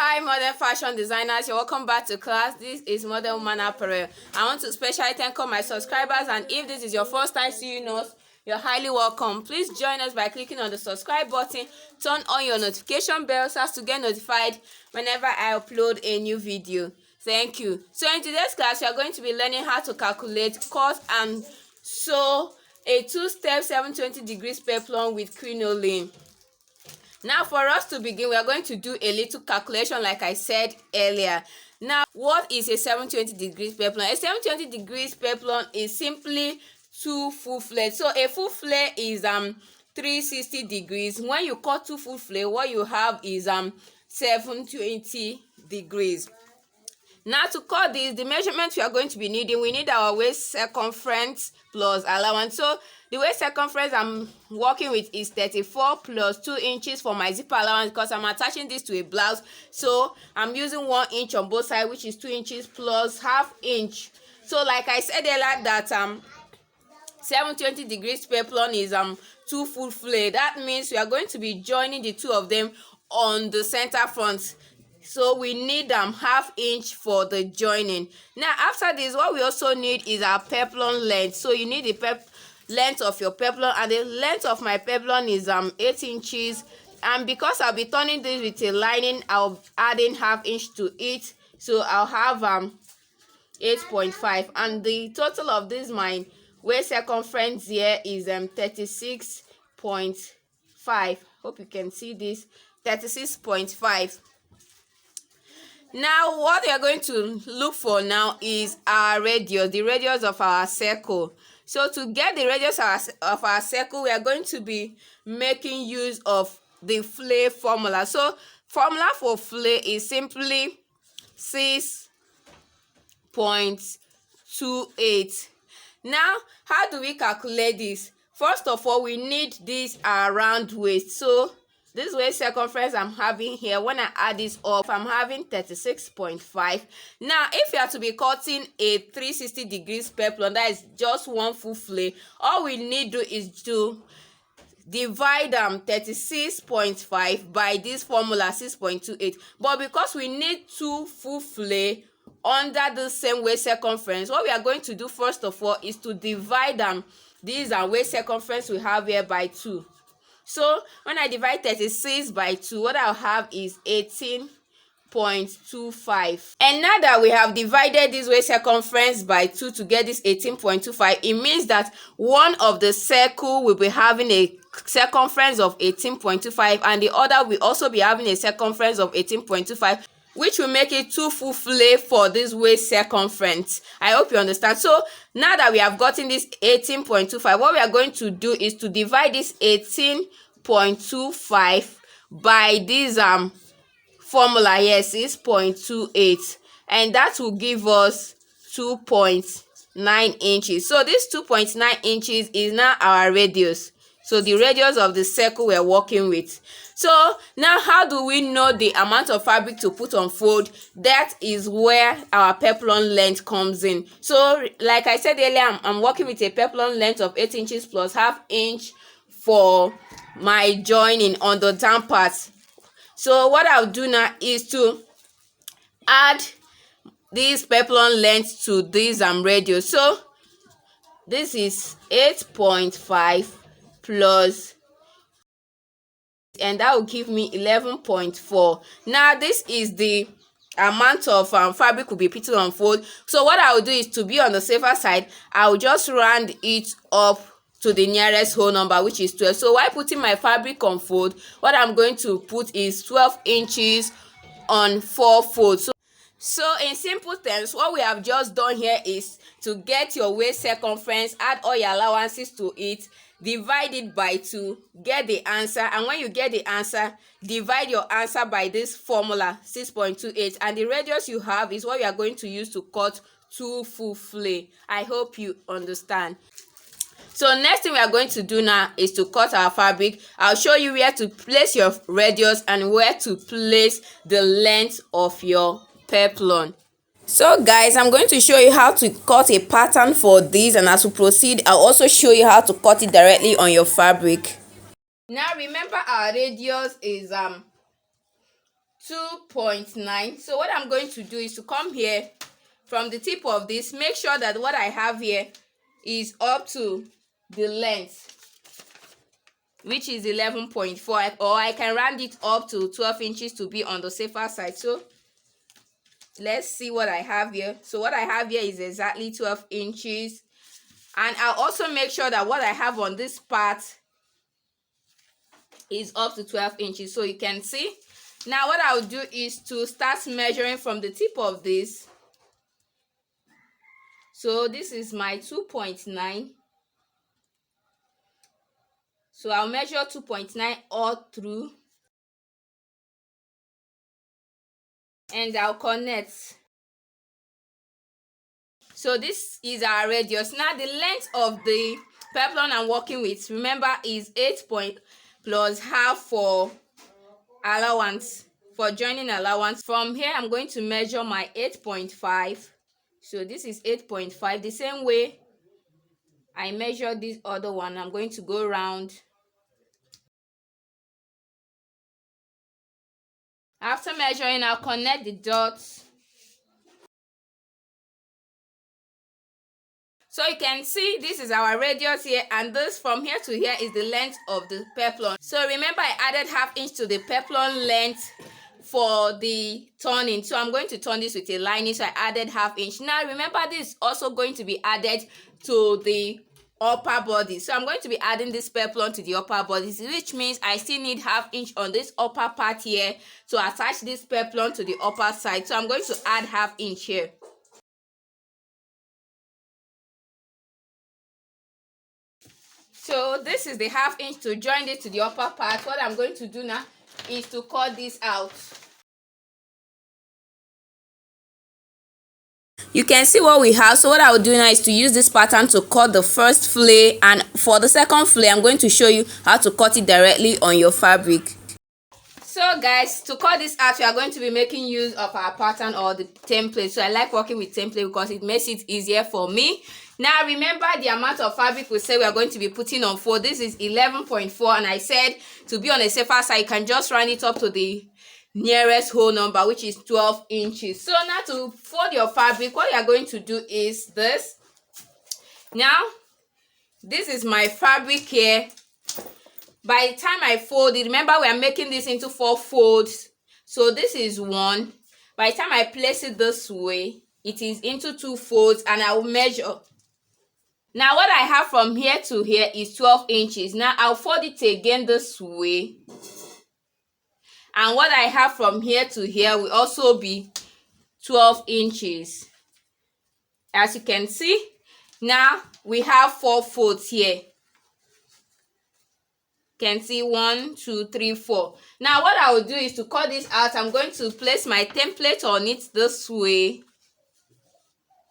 Hi modern fashion designers, you're welcome back to class. This is Modern Woman Apparel. I want to specially thank all my subscribers, and if this is your first time seeing us, you're highly welcome. Please join us by clicking on the subscribe button, turn on your notification bell so as to get notified whenever I upload a new video. Thank you. So in today's class, we are going to be learning how to calculate, cut and sew a two-step 720 degrees peplum with crinoline. Now for us to begin, we are going to do a little calculation like I said earlier. Now, what is a 720 degrees peplum? A 720 degrees peplum is simply two full flare. So a full flare is 360 degrees. When you cut two full flare, what you have is 720 degrees. Now to cut this, the measurement we are going to be needing, we need our waist circumference plus allowance. So the waist circumference I'm working with is 34 plus 2 inches for my zipper allowance because I'm attaching this to a blouse. So I'm using 1 inch on both sides, which is 2 inches plus ½ inch. So like I said earlier that 720 degrees peplum is two full flare. That means we are going to be joining the two of them on the center front. So we need ½ inch for the joining. Now after this, what we also need is our peplum length. So you need the length of your peplum, and the length of my peplum is 8 inches. And because I'll be turning this with a lining, I'll adding ½ inch to it. So I'll have 8.5, and the total of this my waist circumference here is 36.5. Hope you can see this, 36.5. Now what we are going to look for now is our radius, the radius of our circle. So to get the radius of our circle, we are going to be making use of the flare formula. So formula for flare is simply 6.28. Now how do we calculate this? First of all, we need this round waist. So this waist circumference I'm having here, when I add this up, I'm having 36.5. Now, if you are to be cutting a 360 degrees peplum, that is just one full flare, all we need to do is to divide 36.5 by this formula 6.28. But because we need two full flare under the same waist circumference, what we are going to do first of all is to divide these waist circumference we have here by 2. So when I divide 36 by 2, what I'll have is 18.25. And now that we have divided this waist circumference by 2 to get this 18.25, it means that one of the circle will be having a circumference of 18.25, and the other will also be having a circumference of 18.25, which will make it two full flare for this waist circumference. I hope you understand. So now that we have gotten this 18.25, what we are going to do is to divide this 18.25 by this formula here, 6.28, and that will give us 2.9 inches. So this 2.9 inches is now our radius. So the radius of the circle we're working with. So now how do we know the amount of fabric to put on fold? That is where our peplum length comes in. So like I said earlier, I'm working with a peplum length of 8 inches plus ½ inch for my joining on the down part. So what I'll do now is to add this peplum length to this radius. So this is 8.5 plus, and that will give me 11.4. Now this is the amount of fabric will be putting on fold. So what I will do is, to be on the safer side, I will just round it up to the nearest whole number, which is 12. So while putting my fabric on fold, what I'm going to put is 12 inches on 4 folds. So in simple terms, what we have just done here is to get your waist circumference, add all your allowances to it, divide it by 2, get the answer, and when you get the answer, divide your answer by this formula 6.28, and the radius you have is what you are going to use to cut two full flare. I hope you understand. So next thing we are going to do now is to cut our fabric. I'll show you where to place your radius and where to place the length of your peplum. So guys, I'm going to show you how to cut a pattern for this, and as we proceed, I'll also show you how to cut it directly on your fabric. Now remember, our radius is 2.9. So what I'm going to do is to come here from the tip of this, make sure that what I have here is up to the length, which is 11.4, or I can round it up to 12 inches to be on the safer side. So let's see what I have here. So what I have here is exactly 12 inches, and I'll also make sure that what I have on this part is up to 12 inches. So you can see. Now what I'll do is to start measuring from the tip of this. So this is my 2.9. So I'll measure 2.9 all through, and I'll connect. So this is our radius. Now the length of the peplum I'm working with, remember, is 8 point plus half for allowance, for joining allowance. From here I'm going to measure my 8.5. So this is 8.5. The same way I measure this other one, I'm going to go round. After measuring, I'll connect the dots. So you can see this is our radius here, and this from here to here is the length of the peplum. So remember, I added ½ inch to the peplum length for the turning. So I'm going to turn this with a lining, so I added ½ inch. Now remember, this is also going to be added to the upper body. So I'm going to be adding this peplum to the upper body, which means I still need ½ inch on this upper part here to attach this peplum to the upper side. So I'm going to add ½ inch here. So this is the ½ inch to join it to the upper part. What I'm going to do now is to cut this out. You can see what we have. So what I will do now is to use this pattern to cut the first flay, and for the second flay I'm going to show you how to cut it directly on your fabric. So guys, to cut this out, we are going to be making use of our pattern or the template. So I like working with template because it makes it easier for me. Now remember the amount of fabric we say we are going to be putting on fold. This is 11.4, and I said to be on a safer side, you can just round it up to the nearest whole number, which is 12 inches. So now to fold your fabric, what you are going to do is this. Now this is my fabric here. By the time I fold it, remember we are making this into 4 folds. So this is 1. By the time I place it this way, it is into 2 folds, and I will measure. Now what I have from here to here is 12 inches. Now I'll fold it again this way. And what I have from here to here will also be 12 inches. As you can see, now we have 4 folds here. Can see 1, 2, 3, 4. Now what I will do is to cut this out. I'm going to place my template on it this way,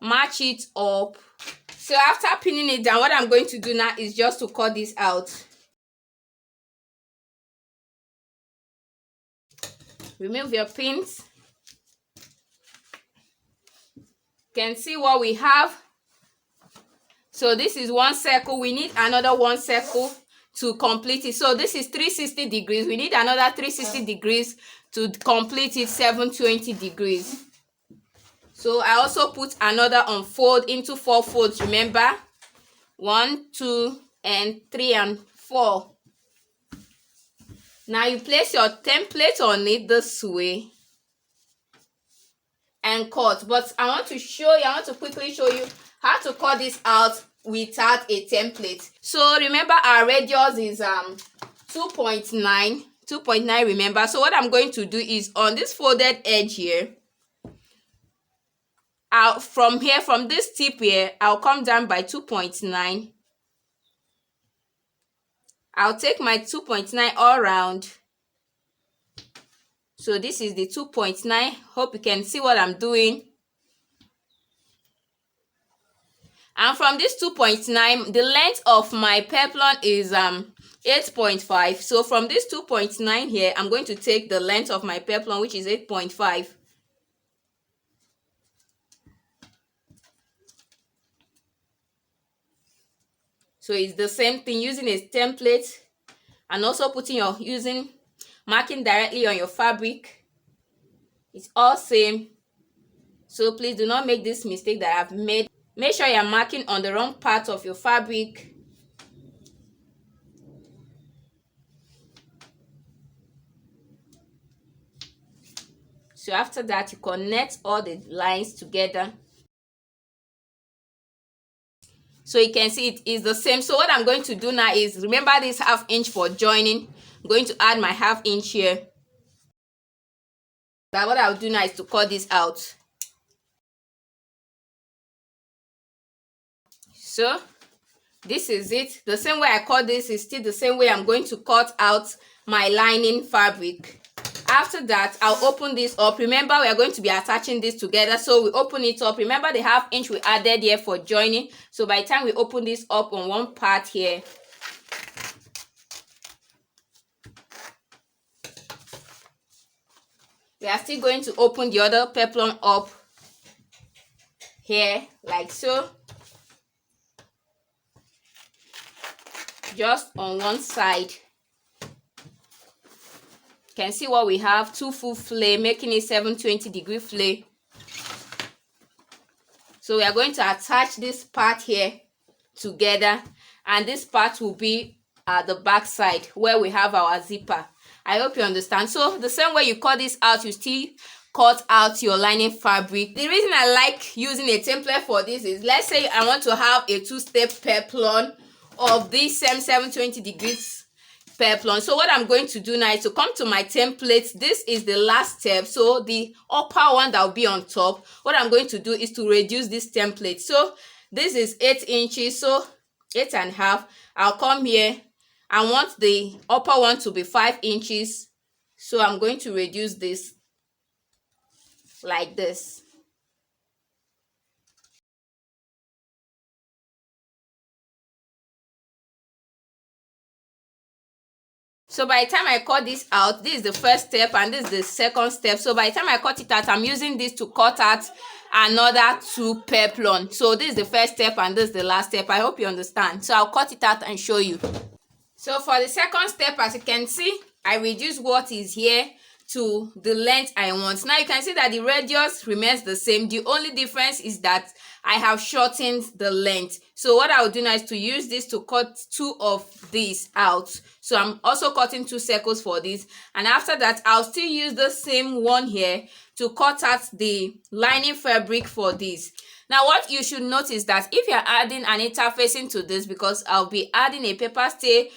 match it up. So after pinning it down, what I'm going to do now is just to cut this out. Remove your pins. You can see what we have. So this is 1 circle. We need another 1 circle to complete it. So this is 360 degrees. We need another 360 degrees to complete it, 720 degrees. So I also put another unfold into 4 folds. Remember, 1, 2, and 3, and 4. Now you place your template on it this way and cut. But I want to quickly show you how to cut this out without a template. So remember, our radius is 2.9, remember. So what I'm going to do is on this folded edge here, from this tip here, I'll come down by 2.9. I'll take my 2.9 all around. So this is the 2.9. Hope you can see what I'm doing. And from this 2.9, the length of my peplum is 8.5. So from this 2.9 here, I'm going to take the length of my peplum, which is 8.5. So it's the same thing, using a template and also marking directly on your fabric. It's all same. So please do not make this mistake that I've made. Make sure you're marking on the wrong part of your fabric. So after that, you connect all the lines together. So you can see it is the same. So what I'm going to do now is, remember this ½ inch for joining. I'm going to add my ½ inch here. Now what I'll do now is to cut this out. So this is it. The same way I cut this is still the same way I'm going to cut out my lining fabric. After that, I'll open this up. Remember, we are going to be attaching this together, so we open it up. Remember the ½ inch we added here for joining. So by the time we open this up on one part here, we are still going to open the other peplum up here like so, just on one side. You can see what we have, 2 full flay, making it 720-degree flay. So we are going to attach this part here together, and this part will be at the back side where we have our zipper. I hope you understand. So the same way you cut this out, you still cut out your lining fabric. The reason I like using a template for this is, let's say I want to have a 2-step peplum of this same 720 degrees peplum. So what I'm going to do now is to come to my template. This is the last step, so the upper one that will be on top. What I'm going to do is to reduce this template. So this is 8 inches, so 8.5. I'll come here. I want the upper one to be 5 inches, so I'm going to reduce this like this. So by the time I cut this out, this is the first step and this is the second step. So by the time I cut it out, I'm using this to cut out another 2 peplum. So this is the first step and this is the last step. I hope you understand. So I'll cut it out and show you. So for the second step, as you can see, I reduce what is here to the length I want. Now you can see that the radius remains the same. The only difference is that I have shortened the length. So what I will do now is to use this to cut 2 of these out. So I'm also cutting 2 circles for this. And after that, I'll still use the same one here to cut out the lining fabric for this. Now what you should notice that if you're adding an interfacing to this, because I'll be adding a paper stay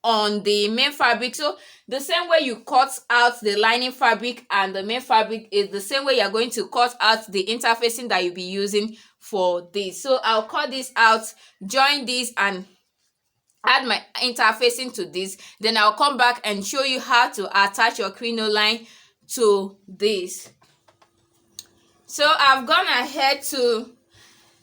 on the main fabric, so the same way you cut out the lining fabric and the main fabric is the same way you're going to cut out the interfacing that you'll be using for this. So I'll cut this out, join this and add my interfacing to this. Then I'll come back and show you how to attach your crinoline to this. So I've gone ahead to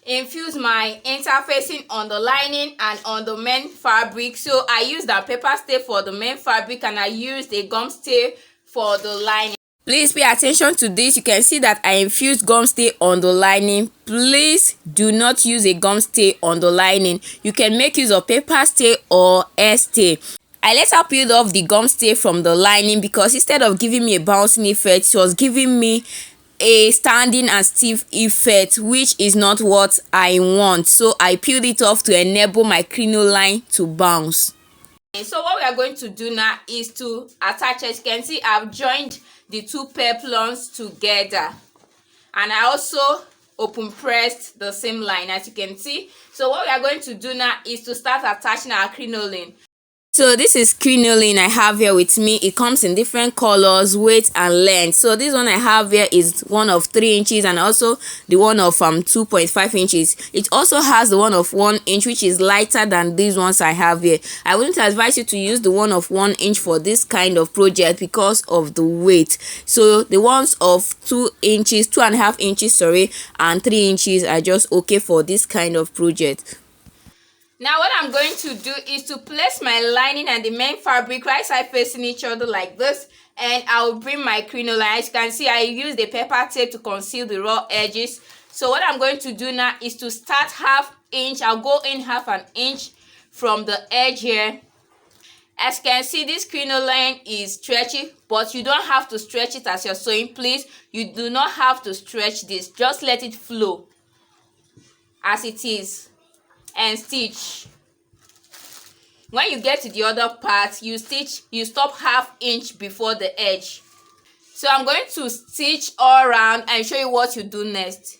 infuse my interfacing on the lining and on the main fabric. So I used a paper stay for the main fabric and I used a gum stay for the lining. Please pay attention to this. You can see that I infused gum stay on the lining. Please do not use a gum stay on the lining. You can make use of paper stay or air stay. I let her peel off the gum stay from the lining because instead of giving me a bouncing effect, she was giving me a standing and stiff effect, which is not what I want. So I peeled it off to enable my crinoline to bounce. So what we are going to do now is to attach it. You can see I've joined the 2 peplums together and I also open pressed the same line, as you can see. So what we are going to do now is to start attaching our crinoline. So this is crinoline I have here with me. It comes in different colors, weight and length. So this one I have here is one of 3 inches and also the one of 2.5 inches. It also has the one of 1 inch, which is lighter than these ones I have here. I wouldn't advise you to use the one of 1 inch for this kind of project because of the weight. So the ones of 2 inches, 2.5 inches, sorry, and 3 inches are just okay for this kind of project. Now what I'm going to do is to place my lining and the main fabric right side facing each other like this, and I'll bring my crinoline. As you can see, I used a paper tape to conceal the raw edges. So what I'm going to do now is to start ½ inch. I'll go in ½ inch from the edge here, As you can see, this crinoline is stretchy, but you don't have to stretch it as you're sewing. Please, you do not have to stretch this. Just let it flow as it is and stitch. When you get to the other part, you stop ½ inch before the edge. So I'm going to stitch all around and show you what you do next.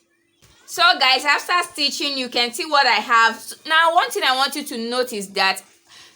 So guys, after stitching, you can see what I have. Now, one thing I want you to notice that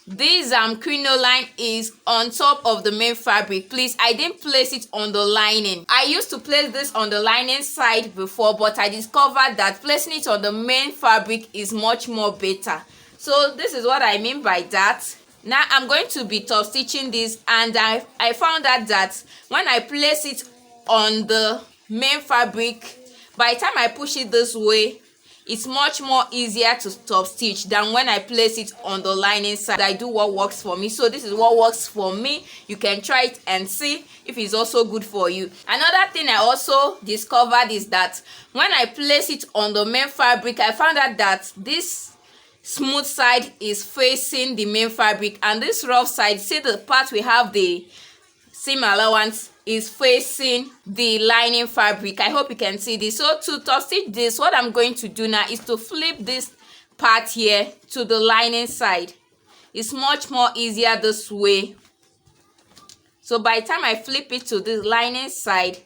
this crinoline is on top of the main fabric. Please, I didn't place it on the lining. I used to place this on the lining side before, but I discovered that placing it on the main fabric is much more better. So this is what I mean by that. Now I'm going to be top stitching this, and I found out that when I place it on the main fabric, by the time I push it this way, it's much more easier to top stitch than when I place it on the lining side. I do what works for me. So this is what works for me. You can try it and see if it's also good for you. Another thing I also discovered is that when I place it on the main fabric, I found out that this smooth side is facing the main fabric, and this rough side, see the part we have the seam allowance, is facing the lining fabric. I hope you can see this. So to top stitch this, what I'm going to do now is to flip this part here to the lining side. It's much more easier this way. So by the time I flip it to the lining side,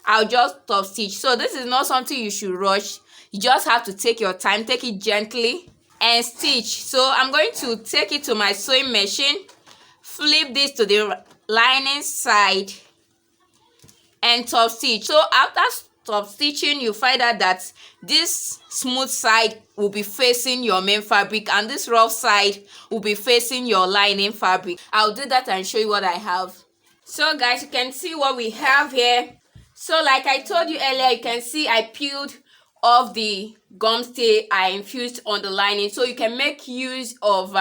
I'll just top stitch. So this is not something you should rush. You just have to take your time, take it gently and stitch. So I'm going to take it to my sewing machine, flip this to the lining side and top stitch. So after top stitching, you find out that this smooth side will be facing your main fabric and this rough side will be facing your lining fabric. I'll do that and show you what I have. So guys, you can see what we have here. So like I told you earlier, you can see I peeled off the gum stay I infused on the lining. So you can make use of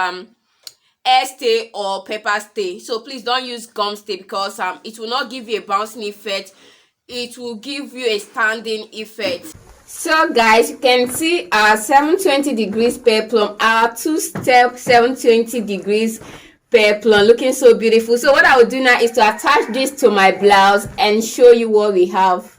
air stay or paper stay. So please don't use gum stay because it will not give you a bouncing effect. It will give you a standing effect. So guys, you can see our 720 degrees peplum, our two-step 720 degrees peplum, looking so beautiful. So what I will do now is to attach this to my blouse and show you what we have.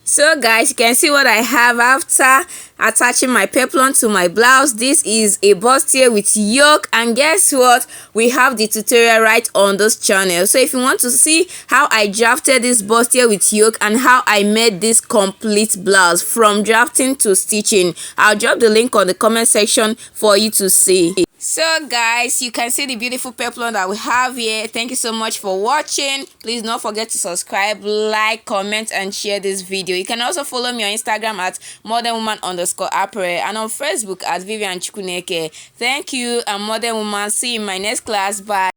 So guys, you can see what I have after attaching my peplum to my blouse. This is a bustier with yoke, and guess what, we have the tutorial right on this channel. So if you want to see how I drafted this bustier with yoke and how I made this complete blouse from drafting to stitching, I'll drop the link on the comment section for you to see. So guys, you can see the beautiful peplum that we have here. Thank you so much for watching. Please don't forget to subscribe, like, comment and share this video. You can also follow me on Instagram at modernwoman_apparel and on Facebook at Vivian Chukuneke. Thank you, and Modern Woman. See you in my next class. Bye.